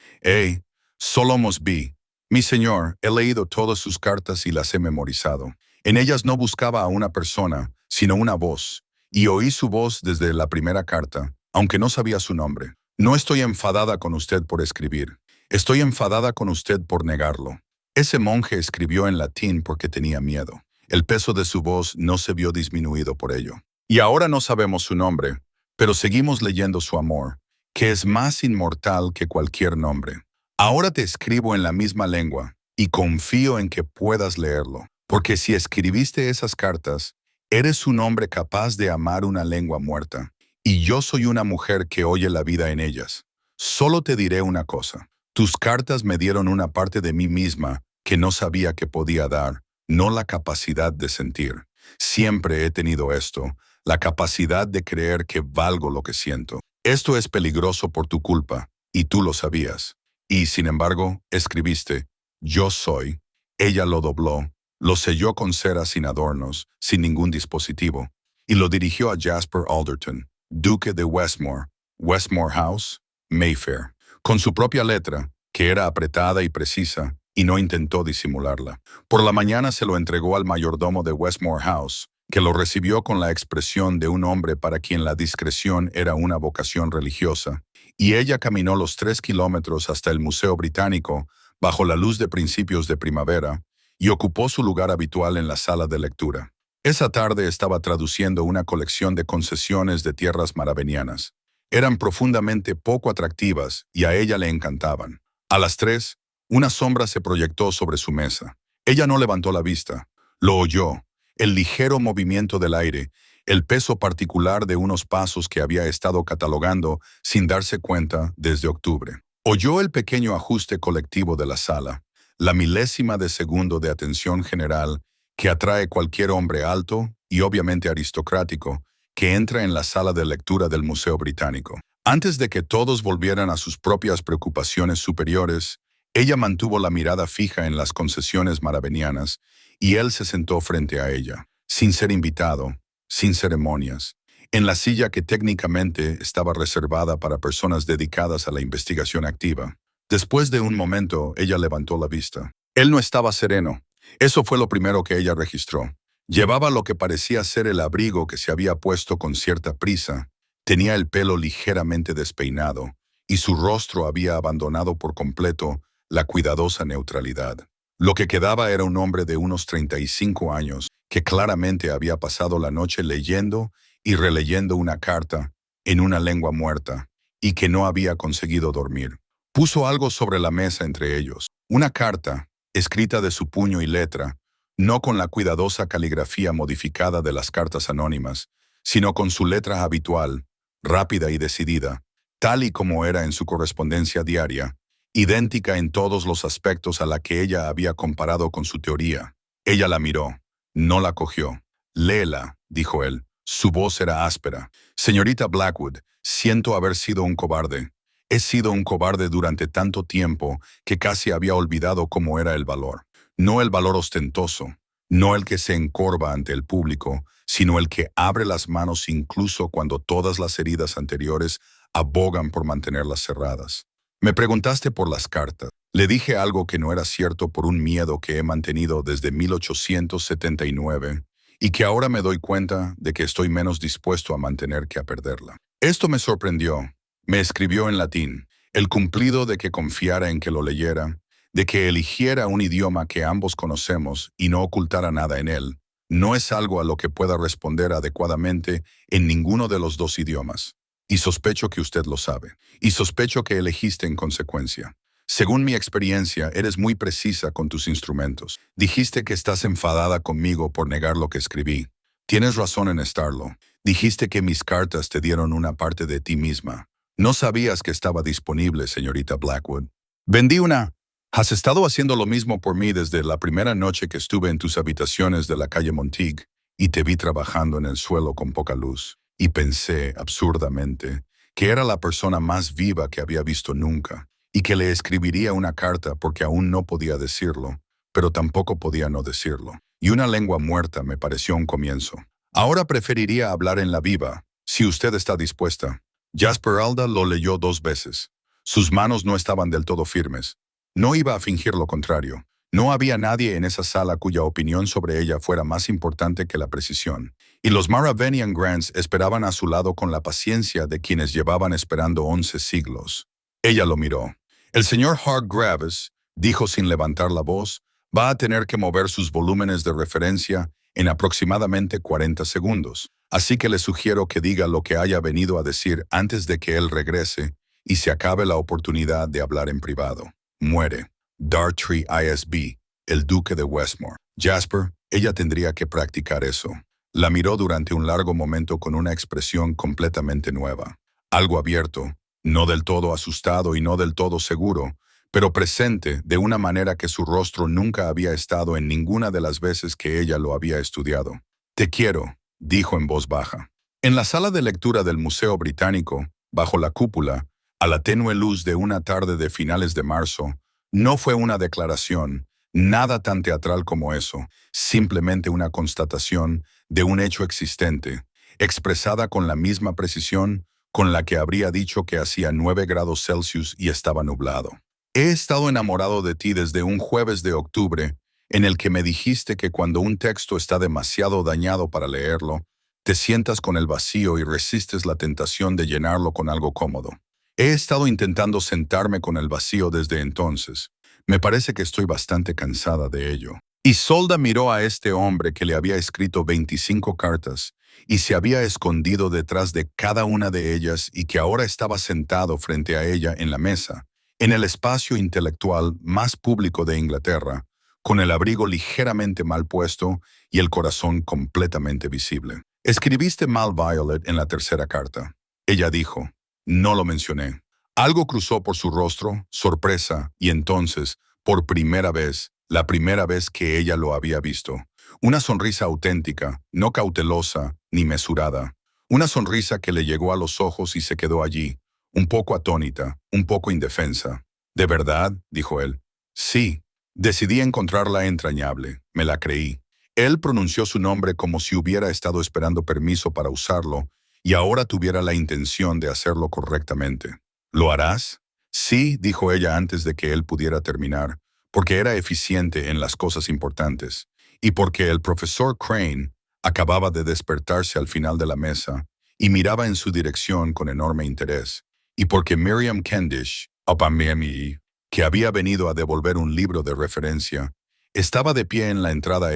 Solomos bi. Mi señor, he leído todas sus cartas y las he memorizado. En ellas no buscaba a una persona, sino una voz, y oí su voz desde la primera carta, aunque no sabía su nombre. No estoy enfadada con usted por escribir. Estoy enfadada con usted por negarlo. Ese monje escribió en latín porque tenía miedo. El peso de su voz no se vio disminuido por ello. Y ahora no sabemos su nombre, pero seguimos leyendo su amor, que es más inmortal que cualquier nombre. Ahora te escribo en la misma lengua, y confío en que puedas leerlo, porque si escribiste esas cartas, eres un hombre capaz de amar una lengua muerta, Y yo soy una mujer que oye la vida en ellas. Solo te diré una cosa. Tus cartas me dieron una parte de mí misma que no sabía que podía dar, no la capacidad de sentir. Siempre he tenido esto, la capacidad de creer que valgo lo que siento. Esto es peligroso por tu culpa, y tú lo sabías. Y, sin embargo, escribiste, yo soy. Ella lo dobló, lo selló con cera sin adornos, sin ningún dispositivo, y lo dirigió a Jasper Alderton, duque de Westmore, Westmore House, Mayfair, con su propia letra, que era apretada y precisa, y no intentó disimularla. Por la mañana se lo entregó al mayordomo de Westmore House, que lo recibió con la expresión de un hombre para quien la discreción era una vocación religiosa, y ella caminó los 3 kilómetros hasta el Museo Británico, bajo la luz de principios de primavera, y ocupó su lugar habitual en la sala de lectura. Esa tarde estaba traduciendo una colección de concesiones de tierras maravenianas. Eran profundamente poco atractivas y a ella le encantaban. A las 3, una sombra se proyectó sobre su mesa. Ella no levantó la vista. Lo oyó, el ligero movimiento del aire, el peso particular de unos pasos que había estado catalogando sin darse cuenta desde octubre. Oyó el pequeño ajuste colectivo de la sala, la milésima de segundo de atención general que atrae cualquier hombre alto y obviamente aristocrático que entra en la sala de lectura del Museo Británico. Antes de que todos volvieran a sus propias preocupaciones superiores, ella mantuvo la mirada fija en las concesiones maravenianas y él se sentó frente a ella, sin ser invitado, sin ceremonias, en la silla que técnicamente estaba reservada para personas dedicadas a la investigación activa. Después de un momento, ella levantó la vista. Él no estaba sereno. Eso fue lo primero que ella registró. Llevaba lo que parecía ser el abrigo que se había puesto con cierta prisa. Tenía el pelo ligeramente despeinado y su rostro había abandonado por completo la cuidadosa neutralidad. Lo que quedaba era un hombre de unos 35 años que claramente había pasado la noche leyendo y releyendo una carta en una lengua muerta y que no había conseguido dormir. Puso algo sobre la mesa entre ellos. Una carta, escrita de su puño y letra, no con la cuidadosa caligrafía modificada de las cartas anónimas, sino con su letra habitual, rápida y decidida, tal y como era en su correspondencia diaria, idéntica en todos los aspectos a la que ella había comparado con su teoría. Ella la miró, no la cogió. Léela, dijo él. Su voz era áspera. Señorita Blackwood, siento haber sido un cobarde. He sido un cobarde durante tanto tiempo que casi había olvidado cómo era el valor. No el valor ostentoso, no el que se encorva ante el público, sino el que abre las manos incluso cuando todas las heridas anteriores abogan por mantenerlas cerradas. Me preguntaste por las cartas. Le dije algo que no era cierto por un miedo que he mantenido desde 1879 y que ahora me doy cuenta de que estoy menos dispuesto a mantener que a perderla. Esto me sorprendió. Me escribió en latín, el cumplido de que confiara en que lo leyera, de que eligiera un idioma que ambos conocemos y no ocultara nada en él, no es algo a lo que pueda responder adecuadamente en ninguno de los dos idiomas. Y sospecho que usted lo sabe. Y sospecho que elegiste en consecuencia. Según mi experiencia, eres muy precisa con tus instrumentos. Dijiste que estás enfadada conmigo por negar lo que escribí. Tienes razón en estarlo. Dijiste que mis cartas te dieron una parte de ti misma. No sabías que estaba disponible, señorita Blackwood. Vendí una. Has estado haciendo lo mismo por mí desde la primera noche que estuve en tus habitaciones de la calle Monteague y te vi trabajando en el suelo con poca luz. Y pensé, absurdamente, que era la persona más viva que había visto nunca y que le escribiría una carta porque aún no podía decirlo, pero tampoco podía no decirlo. Y una lengua muerta me pareció un comienzo. Ahora preferiría hablar en la viva, si usted está dispuesta. Jasper Alda lo leyó 2 veces. Sus manos no estaban del todo firmes. No iba a fingir lo contrario. No había nadie en esa sala cuya opinión sobre ella fuera más importante que la precisión. Y los Maravenian Grants esperaban a su lado con la paciencia de quienes llevaban esperando 11 siglos. Ella lo miró. El señor Hargreaves, dijo sin levantar la voz, va a tener que mover sus volúmenes de referencia en aproximadamente 40 segundos. Así que le sugiero que diga lo que haya venido a decir antes de que él regrese y se acabe la oportunidad de hablar en privado. Muere. Dartrey ISB, el duque de Westmore. Jasper, ella tendría que practicar eso. La miró durante un largo momento con una expresión completamente nueva. Algo abierto, no del todo asustado y no del todo seguro, pero presente de una manera que su rostro nunca había estado en ninguna de las veces que ella lo había estudiado. «Te quiero», dijo en voz baja. En la sala de lectura del Museo Británico, bajo la cúpula, a la tenue luz de una tarde de finales de marzo, no fue una declaración, nada tan teatral como eso, simplemente una constatación de un hecho existente, expresada con la misma precisión con la que habría dicho que hacía 9 grados Celsius y estaba nublado. He estado enamorado de ti desde un jueves de octubre, en el que me dijiste que cuando un texto está demasiado dañado para leerlo, te sientas con el vacío y resistes la tentación de llenarlo con algo cómodo. He estado intentando sentarme con el vacío desde entonces. Me parece que estoy bastante cansada de ello. Isolda miró a este hombre que le había escrito 25 cartas y se había escondido detrás de cada una de ellas y que ahora estaba sentado frente a ella en la mesa, en el espacio intelectual más público de Inglaterra, con el abrigo ligeramente mal puesto y el corazón completamente visible. «Escribiste mal, Violet, en la tercera carta», ella dijo. «No lo mencioné». Algo cruzó por su rostro, sorpresa, y entonces, por primera vez, la primera vez que ella lo había visto, una sonrisa auténtica, no cautelosa ni mesurada, una sonrisa que le llegó a los ojos y se quedó allí, un poco atónita, un poco indefensa. «¿De verdad?», dijo él. «Sí». Decidí encontrarla entrañable, me la creí. Él pronunció su nombre como si hubiera estado esperando permiso para usarlo y ahora tuviera la intención de hacerlo correctamente. «¿Lo harás?». «Sí», dijo ella antes de que él pudiera terminar, porque era eficiente en las cosas importantes, y porque el profesor Crane acababa de despertarse al final de la mesa y miraba en su dirección con enorme interés, y porque Miriam Kendish, que había venido a devolver un libro de referencia, estaba de pie en la entrada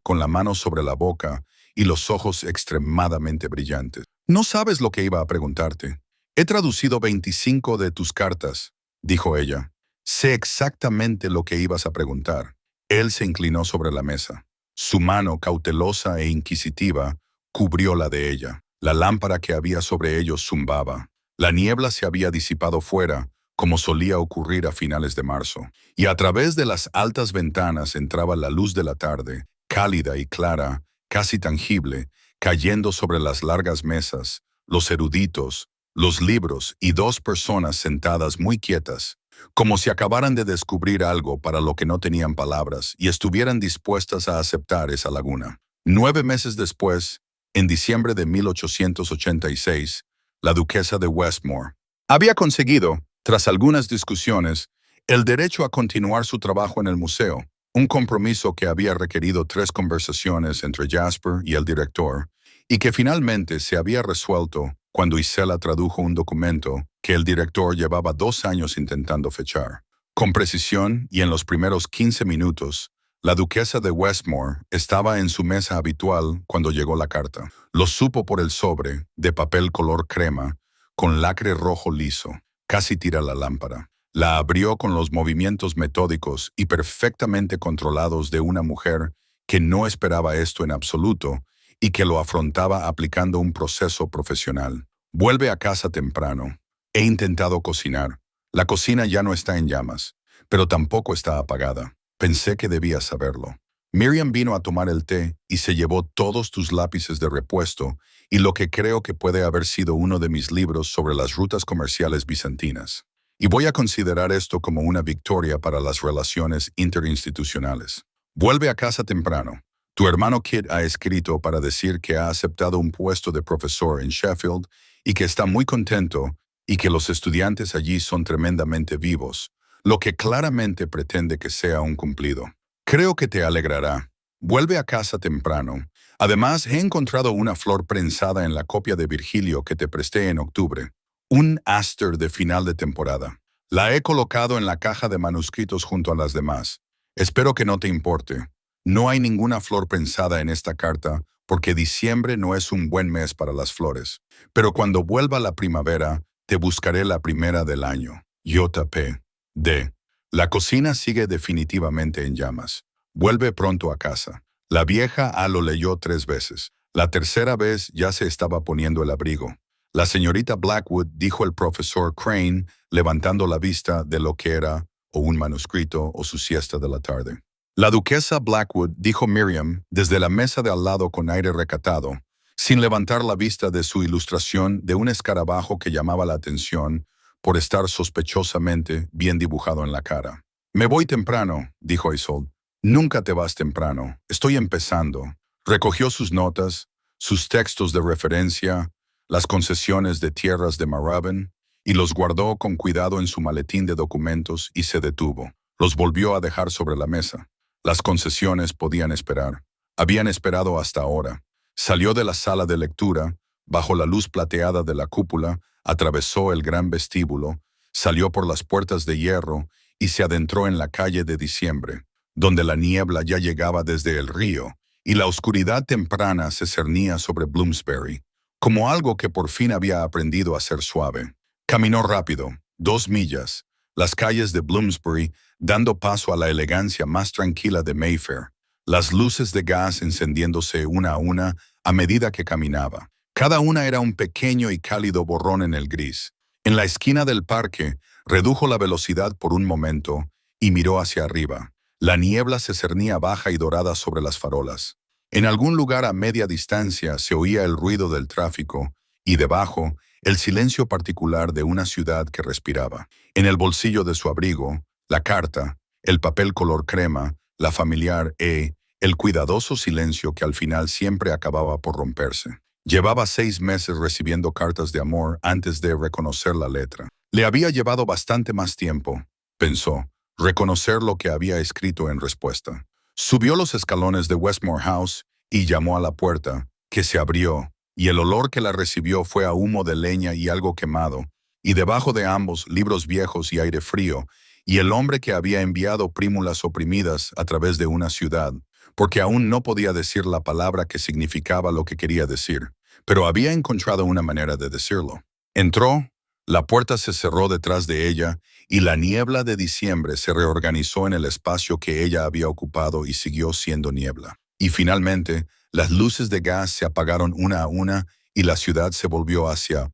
con la mano sobre la boca y los ojos extremadamente brillantes. «No sabes lo que iba a preguntarte. He traducido 25 de tus cartas», dijo ella. «Sé exactamente lo que ibas a preguntar». Él se inclinó sobre la mesa. Su mano, cautelosa e inquisitiva, cubrió la de ella. La lámpara que había sobre ellos zumbaba. La niebla se había disipado fuera, como solía ocurrir a finales de marzo, y a través de las altas ventanas entraba la luz de la tarde, cálida y clara, casi tangible, cayendo sobre las largas mesas, los eruditos, los libros y 2 personas sentadas muy quietas, como si acabaran de descubrir algo para lo que no tenían palabras y estuvieran dispuestas a aceptar esa laguna. 9 meses después, en diciembre de 1886, la duquesa de Westmore había conseguido, tras algunas discusiones, el derecho a continuar su trabajo en el museo, un compromiso que había requerido 3 conversaciones entre Jasper y el director, y que finalmente se había resuelto cuando Isela tradujo un documento que el director llevaba 2 años intentando fechar. Con precisión y en los primeros 15 minutos, la duquesa de Westmore estaba en su mesa habitual cuando llegó la carta. Lo supo por el sobre, de papel color crema, con lacre rojo liso. Casi tira la lámpara. La abrió con los movimientos metódicos y perfectamente controlados de una mujer que no esperaba esto en absoluto y que lo afrontaba aplicando un proceso profesional. «Vuelve a casa temprano. He intentado cocinar. La cocina ya no está en llamas, pero tampoco está apagada. Pensé que debías saberlo. Miriam vino a tomar el té y se llevó todos tus lápices de repuesto y lo que creo que puede haber sido uno de mis libros sobre las rutas comerciales bizantinas. Y voy a considerar esto como una victoria para las relaciones interinstitucionales. Vuelve a casa temprano. Tu hermano Kit ha escrito para decir que ha aceptado un puesto de profesor en Sheffield y que está muy contento y que los estudiantes allí son tremendamente vivos, lo que claramente pretende que sea un cumplido. Creo que te alegrará. Vuelve a casa temprano. Además, he encontrado una flor prensada en la copia de Virgilio que te presté en octubre. Un aster de final de temporada. La he colocado en la caja de manuscritos junto a las demás. Espero que no te importe. No hay ninguna flor prensada en esta carta porque diciembre no es un buen mes para las flores. Pero cuando vuelva la primavera, te buscaré la primera del año. J.P. D. La cocina sigue definitivamente en llamas. Vuelve pronto a casa. La vieja A lo leyó 3 veces. La tercera vez ya se estaba poniendo el abrigo. La señorita Blackwood, dijo el profesor Crane, levantando la vista de lo que era o un manuscrito o su siesta de la tarde. La duquesa Blackwood, dijo Miriam, desde la mesa de al lado con aire recatado, sin levantar la vista de su ilustración de un escarabajo que llamaba la atención por estar sospechosamente bien dibujado en la cara. Me voy temprano, dijo Isolde. Nunca te vas temprano. Estoy empezando. Recogió sus notas, sus textos de referencia, las concesiones de tierras de Marraven, y los guardó con cuidado en su maletín de documentos y se detuvo. Los volvió a dejar sobre la mesa. Las concesiones podían esperar. Habían esperado hasta ahora. Salió de la sala de lectura, bajo la luz plateada de la cúpula, atravesó el gran vestíbulo, salió por las puertas de hierro y se adentró en la calle de Diciembre, donde la niebla ya llegaba desde el río y la oscuridad temprana se cernía sobre Bloomsbury, como algo que por fin había aprendido a ser suave. Caminó rápido, 2 millas, las calles de Bloomsbury, dando paso a la elegancia más tranquila de Mayfair, las luces de gas encendiéndose una a una a medida que caminaba. Cada una era un pequeño y cálido borrón en el gris. En la esquina del parque, redujo la velocidad por un momento y miró hacia arriba. La niebla se cernía baja y dorada sobre las farolas. En algún lugar a media distancia se oía el ruido del tráfico y debajo, el silencio particular de una ciudad que respiraba. En el bolsillo de su abrigo, la carta, el papel color crema, la familiar el cuidadoso silencio que al final siempre acababa por romperse. Llevaba 6 meses recibiendo cartas de amor antes de reconocer la letra. Le había llevado bastante más tiempo, pensó, reconocer lo que había escrito en respuesta. Subió los escalones de Westmore House y llamó a la puerta, que se abrió, y el olor que la recibió fue a humo de leña y algo quemado, y debajo de ambos libros viejos y aire frío, y el hombre que había enviado prímulas oprimidas a través de una ciudad, porque aún no podía decir la palabra que significaba lo que quería decir, pero había encontrado una manera de decirlo. Entró, la puerta se cerró detrás de ella, y la niebla de diciembre se reorganizó en el espacio que ella había ocupado y siguió siendo niebla. Y finalmente, las luces de gas se apagaron una a una y la ciudad se volvió hacia